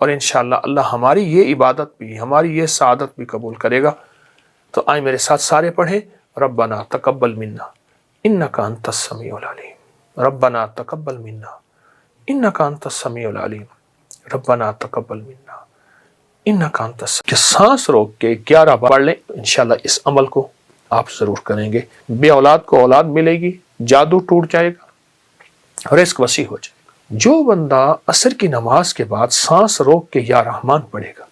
اور انشاءاللہ اللہ ہماری یہ عبادت بھی، ہماری یہ سعادت بھی قبول کرے گا۔ تو آئیں میرے ساتھ سارے پڑھیں، ربنا تقبل منا انک انت السمیع العلیم، ربنا تقبل منا انک انت السمیع العلیم، ربنا تقبل منا انک انت السمیع۔ کہ سانس روک کے 11 بار پڑھ لیں، انشاءاللہ اس عمل کو آپ ضرور کریں گے۔ بے اولاد کو اولاد ملے گی، جادو ٹوٹ جائے گا، رزق وسیع ہو جائے گا۔ جو بندہ عصر کی نماز کے بعد سانس روک کے یا رحمان پڑھے گا،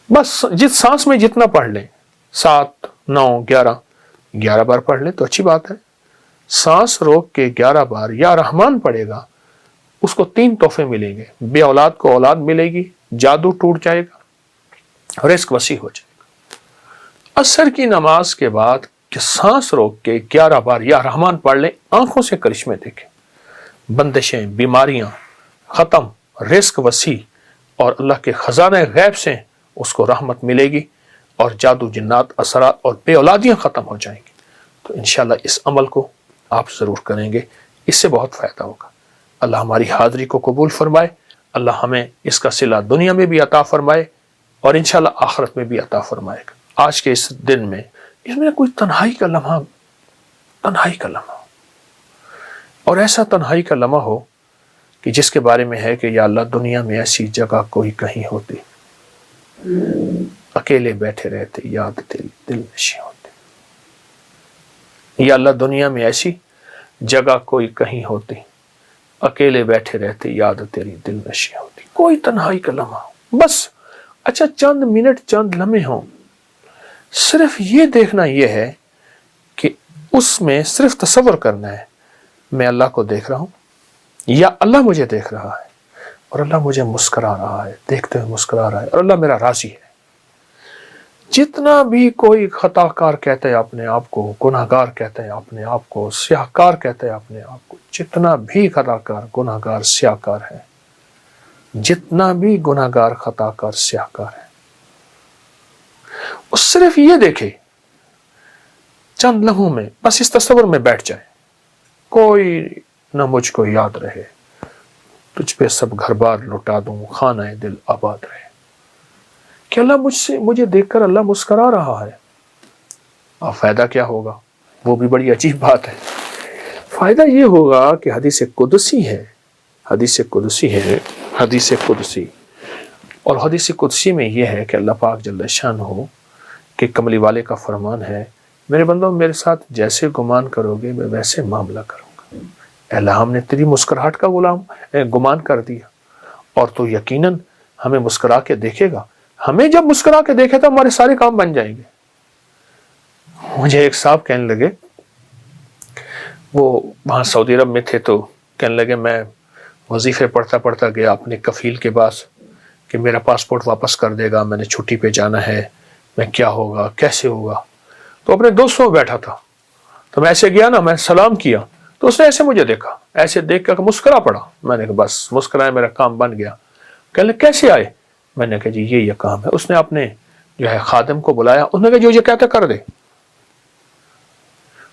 بس جس سانس میں جتنا پڑھ لیں، 7 9 11 بار پڑھ لیں تو اچھی بات ہے۔ سانس روک کے 11 بار یا رحمان پڑھے گا، اس کو 3 تحفے ملیں گے، بے اولاد کو اولاد ملے گی، جادو ٹوٹ جائے گا، رزق وسیع ہو جائے گا۔ عصر کی نماز کے بعد کہ سانس روک کے 11 بار یا رحمان پڑھ لیں، آنکھوں سے کرشمے دیکھیں، بندشیں، بیماریاں ختم، رزق وسیع، اور اللہ کے خزانہ غیب سے اس کو رحمت ملے گی، اور جادو جنات اثرات اور بے اولادیاں ختم ہو جائیں گی۔ تو انشاءاللہ اس عمل کو آپ ضرور کریں گے، اس سے بہت فائدہ ہوگا۔ اللہ ہماری حاضری کو قبول فرمائے، اللہ ہمیں اس کا صلہ دنیا میں بھی عطا فرمائے اور انشاءاللہ آخرت میں بھی عطا فرمائے گا۔ آج کے اس دن میں اس میں کوئی تنہائی کا لمحہ اور ایسا تنہائی کا لمحہ ہو کہ جس کے بارے میں ہے کہ یا اللہ دنیا میں ایسی جگہ کوئی کہیں ہوتی، اکیلے بیٹھے رہتے، یاد تیری دل نشیں ہوتے۔ یا اللہ دنیا میں ایسی جگہ کوئی کہیں ہوتی، اکیلے بیٹھے رہتے، یاد تیری دل نشیں ہوتی۔ کوئی تنہائی کا لمحہ ہو، بس اچھا چند منٹ، چند لمحے ہوں، صرف یہ دیکھنا یہ ہے کہ اس میں صرف تصور کرنا ہے میں اللہ کو دیکھ رہا ہوں، یا اللہ مجھے دیکھ رہا ہے اور اللہ مجھے مسکرا رہا ہے، دیکھتے ہوئے مسکرا رہا ہے، اور اللہ میرا راضی ہے۔ جتنا بھی کوئی خطا کار کہتا ہے اپنے آپ کو، گناہ گار کہتا ہے اپنے آپ کو، سیاہ کار کہتا ہے اپنے آپ کو، جتنا بھی خطا کار، گناہ گار، سیاہ کار ہے، جتنا بھی گناہ گار، خطا کار، سیاہ کار ہے، وہ صرف یہ دیکھے چند لمحوں میں، بس اس تصور میں بیٹھ جائے، کوئی نہ مجھ کو یاد رہے، تجھ پہ سب گھر بار لٹا دوں، خانہ دل آباد رہے، کہ اللہ مجھے دیکھ کر اللہ مسکرا رہا ہے۔ اور فائدہ کیا ہوگا؟ وہ بھی بڑی عجیب بات ہے۔ فائدہ یہ ہوگا کہ حدیث قدسی ہے، اور حدیث قدسی میں یہ ہے کہ اللہ پاک جل شانہ کہ کملی والے کا فرمان ہے، میرے بندوں میرے ساتھ جیسے گمان کرو گے میں ویسے معاملہ کروں گا۔ اے اللہ ہم نے تیری مسکراہٹ کا گمان کر دیا، اور تو یقیناً ہمیں مسکرا کے دیکھے گا، ہمیں جب مسکرا کے دیکھے تو ہمارے سارے کام بن جائیں گے۔ مجھے ایک صاحب کہنے لگے، وہ وہاں سعودی عرب میں تھے، تو کہنے لگے میں وظیفے پڑھتا گیا اپنے کفیل کے پاس کہ میرا پاسپورٹ واپس کر دے گا، میں نے چھٹی پہ جانا ہے، میں کیا ہوگا، کیسے ہوگا۔ تو اپنے دوستوں میں بیٹھا تھا، تو میں ایسے گیا نا، میں سلام کیا تو اس نے ایسے مجھے دیکھا، ایسے دیکھ کر مسکرا پڑا۔ میں نے کہا بس مسکرائے، میرا کام بن گیا۔ کہنے لگے کیسے آئے؟ میں نے کہا جی یہ کام ہے۔ اس نے اپنے جو ہے خادم کو بلایا، انہوں نے کہا جو یہ کہتا کر دے۔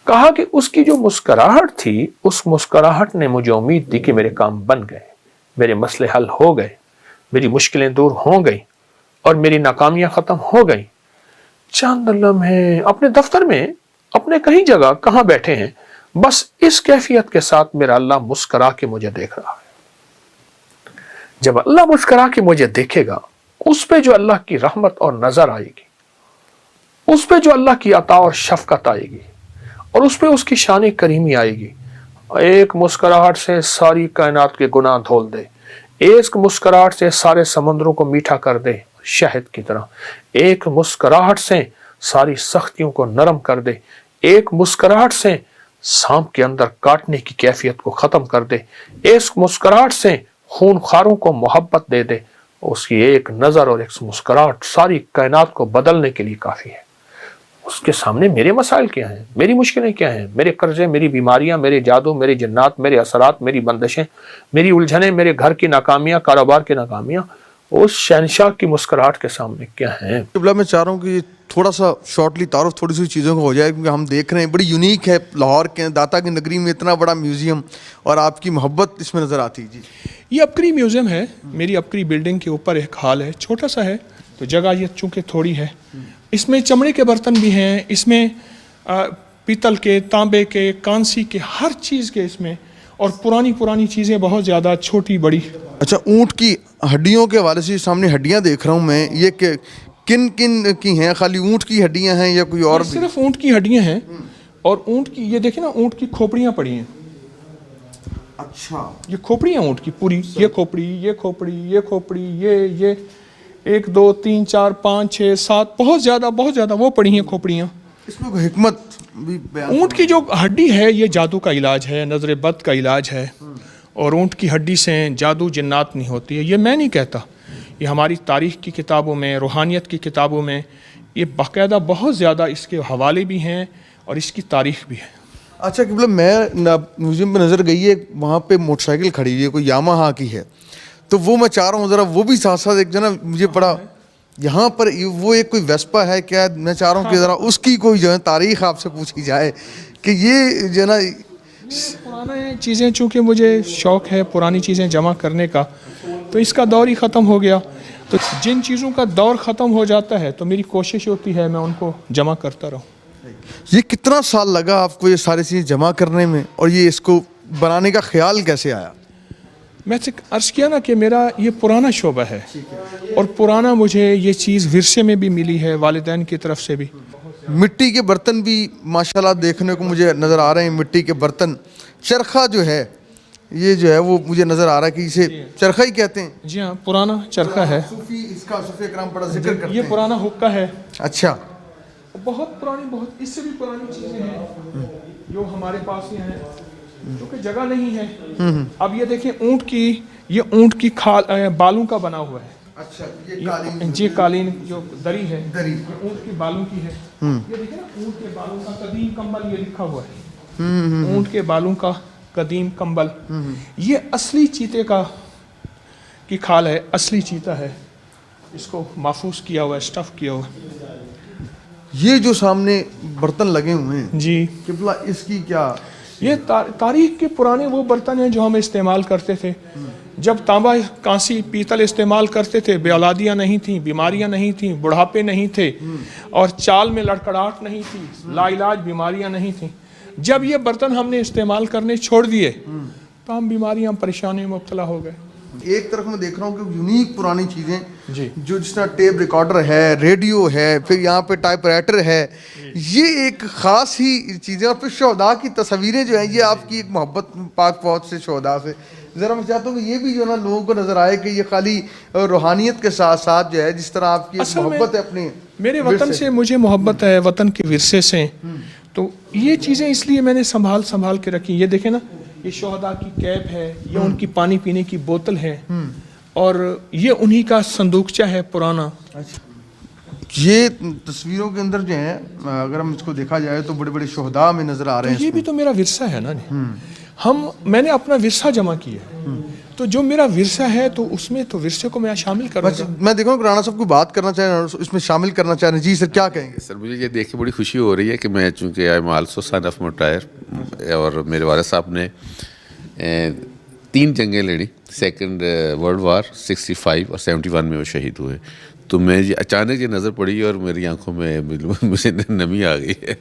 کہا کہ اس کی جو مسکراہٹ تھی، اس مسکراہٹ نے مجھے امید دی کہ میرے کام بن گئے، میرے مسئلے حل ہو گئے، میری مشکلیں دور ہو گئی اور میری ناکامیاں ختم ہو گئی۔ چند لمحے اپنے دفتر میں، اپنے کہیں جگہ کہاں بیٹھے ہیں، بس اس کیفیت کے ساتھ میرا اللہ مسکرا کے مجھے دیکھ رہا ہے۔ جب اللہ مسکرا کے مجھے دیکھے گا، اس پہ جو اللہ کی رحمت اور نظر آئے گی، اس پہ جو اللہ کی عطا اور شفقت آئے گی، اور اس پہ اس کی شان کریمی آئے گی، ایک مسکراہٹ سے ساری کائنات کے گناہ دھول دے، ایک مسکراہٹ سے سارے سمندروں کو میٹھا کر دے شہد کی طرح، ایک مسکراہٹ سے ساری سختیوں کو نرم کر دے، ایک مسکراہٹ سے سانپ کے اندر کاٹنے کی کیفیت کو ختم کر دے، ایک مسکراہٹ سے خون خاروں کو محبت دے دے، اس کی ایک نظر اور ایک مسکراہٹ ساری کائنات کو بدلنے کے لیے کافی ہے۔ اس کے سامنے میرے مسائل کیا ہیں، میری مشکلیں کیا ہیں، میرے قرضے، میری بیماریاں، میرے جادو، میرے جنات، میرے اثرات، میری بندشیں، میری الجھنیں، میرے گھر کی ناکامیاں، کاروبار کی ناکامیاں، اس شہنشاہ کی مسکراہٹ کے سامنے کیا ہیں۔ قبلہ میں چاہ رہا ہوں کہ تھوڑا سا شارٹلی تعارف تھوڑی سی چیزوں کا ہو جائے, کیونکہ ہم دیکھ رہے ہیں بڑی یونیک ہے لاہور کے داتا کی نگری میں اتنا بڑا میوزیم, اور آپ کی محبت اس میں نظر آتی. جی یہ اپکری میوزیم ہے, میری اپکری بلڈنگ کے اوپر ایک ہال ہے, چھوٹا سا ہے تو جگہ یہ چونکہ تھوڑی ہے. اس میں چمڑے کے برتن بھی ہیں, اس میں پیتل کے, تانبے کے, کانسی کے, ہر چیز کے اس میں, اور پرانی چیزیں بہت زیادہ, چھوٹی بڑی. اچھا, اونٹ کی ہڈیوں کے حوالے سے سامنے ہڈیاں دیکھ رہا ہوں میں, یہ کہ کن کی ہیں؟ خالی اونٹ کی ہڈیاں ہیں یا کوئی اور بھی؟ صرف اونٹ کی ہڈیاں ہیں, اور اونٹ کی یہ دیکھیں نا, اونٹ کی کھوپڑیاں پڑی ہیں. اچھا, یہ کھوپڑیاں اونٹ کی پوری, یہ کھوپڑی, یہ کھوپڑی, یہ کھوپڑی, یہ 1 2 3 4 5 6 7 بہت زیادہ وہ پڑی ہیں کھوپڑیاں. اس میں کوئی حکمت بھی بیان؟ اونٹ کی جو ہڈی ہے یہ جادو کا علاج ہے, نظر بد کا علاج ہے, اور اونٹ کی ہڈی سے جادو جنات نہیں ہوتی ہے. یہ میں نہیں کہتا, یہ ہماری تاریخ کی کتابوں میں, روحانیت کی کتابوں میں یہ باقاعدہ بہت زیادہ اس کے حوالے بھی ہیں اور اس کی تاریخ بھی ہے. اچھا کہ میں میوزیم پہ نظر گئی ہے, وہاں پہ موٹر سائیکل کھڑی ہوئی ہے, کوئی یاماہا کی ہے, تو وہ میں چاہ رہا ہوں ذرا وہ بھی ساتھ ساتھ ایک جو نا مجھے پڑا یہاں پر وہ ایک کوئی ویسپا ہے کیا, میں چاہ رہا ہوں کہ ذرا اس کی کوئی جو ہے تاریخ آپ سے پوچھی جائے کہ یہ جو ہے نا پرانے چیزیں, چونکہ مجھے شوق ہے پرانی چیزیں جمع کرنے کا, تو اس کا دور ہی ختم ہو گیا. تو جن چیزوں کا دور ختم ہو جاتا ہے تو میری کوشش ہوتی ہے میں ان کو جمع کرتا رہوں. یہ کتنا سال لگا آپ کو یہ ساری چیزیں جمع کرنے میں, اور یہ اس کو بنانے کا خیال کیسے آیا؟ میں سے عرض کیا نا کہ میرا یہ پرانا شعبہ ہے, اور پرانا مجھے یہ چیز ورثے میں بھی ملی ہے, والدین کی طرف سے بھی. مٹی کے برتن بھی ماشاءاللہ دیکھنے کو مجھے نظر آ رہے ہیں, مٹی کے برتن. چرخہ جو ہے یہ جو ہے وہ مجھے نظر آ رہا ہے کہ اسے چرخہ ہی کہتے ہیں. جی ہاں, پرانا چرخہ ہے. اس کا صوفی اکرام بڑا ذکر کرتے ہیں. یہ پرانا حقہ ہے. اچھا, بہت پرانی, بہت اس سے بھی پرانی چیزیں ہیں جو ہمارے پاس یہ ہیں, کیونکہ جگہ نہیں ہے. اب یہ دیکھیں اونٹ کی, یہ اونٹ کی بالوں کا بنا ہوا ہے. اچھا, یہ قالین, جی قالین جو دری ہے دری یہ اونٹ کے بالوں کی ہے. یہ دیکھیں نا, اونٹ کے بالوں کا قدیم کمبل یہ لکھا ہوا ہے, اونٹ کے بالوں کا قدیم کمبل. یہ اصلی چیتے کی کھال ہے, اصلی چیتا ہے, اس کو محفوظ کیا ہوا ہے, اسٹف کیا ہوا ہے. یہ جو سامنے برتن لگے ہوئے ہیں جی قبلہ, اس کی کیا؟ یہ تاریخ کے پرانے وہ برتن ہیں جو ہم استعمال کرتے تھے جب تانبا, کانسی, پیتل استعمال کرتے تھے. بے اولادیاں نہیں تھیں, بیماریاں نہیں تھیں, بڑھاپے نہیں تھے, اور چال میں لڑکڑاہٹ نہیں تھی, لا علاج بیماریاں نہیں تھیں. جب یہ برتن ہم نے استعمال کرنے چھوڑ دیے تو ہم بیماریاں, پریشانیوں میں مبتلا ہو گئے. ایک طرف میں دیکھ رہا ہوں کہ یونیک پرانی چیزیں جی, جو جس طرح ٹیپ ریکارڈر ہے, ریڈیو ہے, پھر یہاں پہ ٹائپ رائٹر ہے, یہ ایک خاص ہی چیزیں. اور پھر شہداء کی تصویریں جو ہیں, یہ آپ کی ایک محبت پاک فوج سے, شہداء سے. ذرا میں چاہتا ہوں کہ یہ بھی جو ہے نا لوگوں کو نظر آئے کہ یہ خالی روحانیت کے ساتھ ساتھ جو ہے جس طرح آپ کی ایک محبت ہے اپنے میرے وطن سے, مجھے محبت ہے وطن کے ورثے سے, تو یہ چیزیں اس لیے میں نے سنبھال کے رکھی. یہ دیکھیں نا, یہ شہداء کی کیپ ہے, یہ ان کی پانی پینے کی بوتل ہے, اور یہ انہی کا صندوقچہ ہے پرانا. یہ تصویروں کے اندر جو ہیں اگر ہم اس کو دیکھا جائے تو بڑے بڑے شہداء میں نظر آ رہے ہیں. یہ بھی تو میرا ورثہ ہے نا جی. میں نے اپنا ورثہ جمع کیا, تو جو میرا ورثہ ہے تو اس میں تو ورثے کو میں شامل کروں گا. میں دیکھوں کہ رانا صاحب کو بات کرنا چاہ رہے ہیں, اس میں شامل کرنا چاہ رہے ہیں. جی سر, کیا کہیں گے؟ سر مجھے یہ دیکھ کے بڑی خوشی ہو رہی ہے کہ میں چونکہ I am also son of martyr, اور میرے والد صاحب نے 3 جنگیں لڑی, سیکنڈ ورلڈ وار 65 اور 71 میں وہ شہید ہوئے. تو میں اچانک یہ نظر پڑی اور میری آنکھوں میں مجھے نمی آ گئی ہے.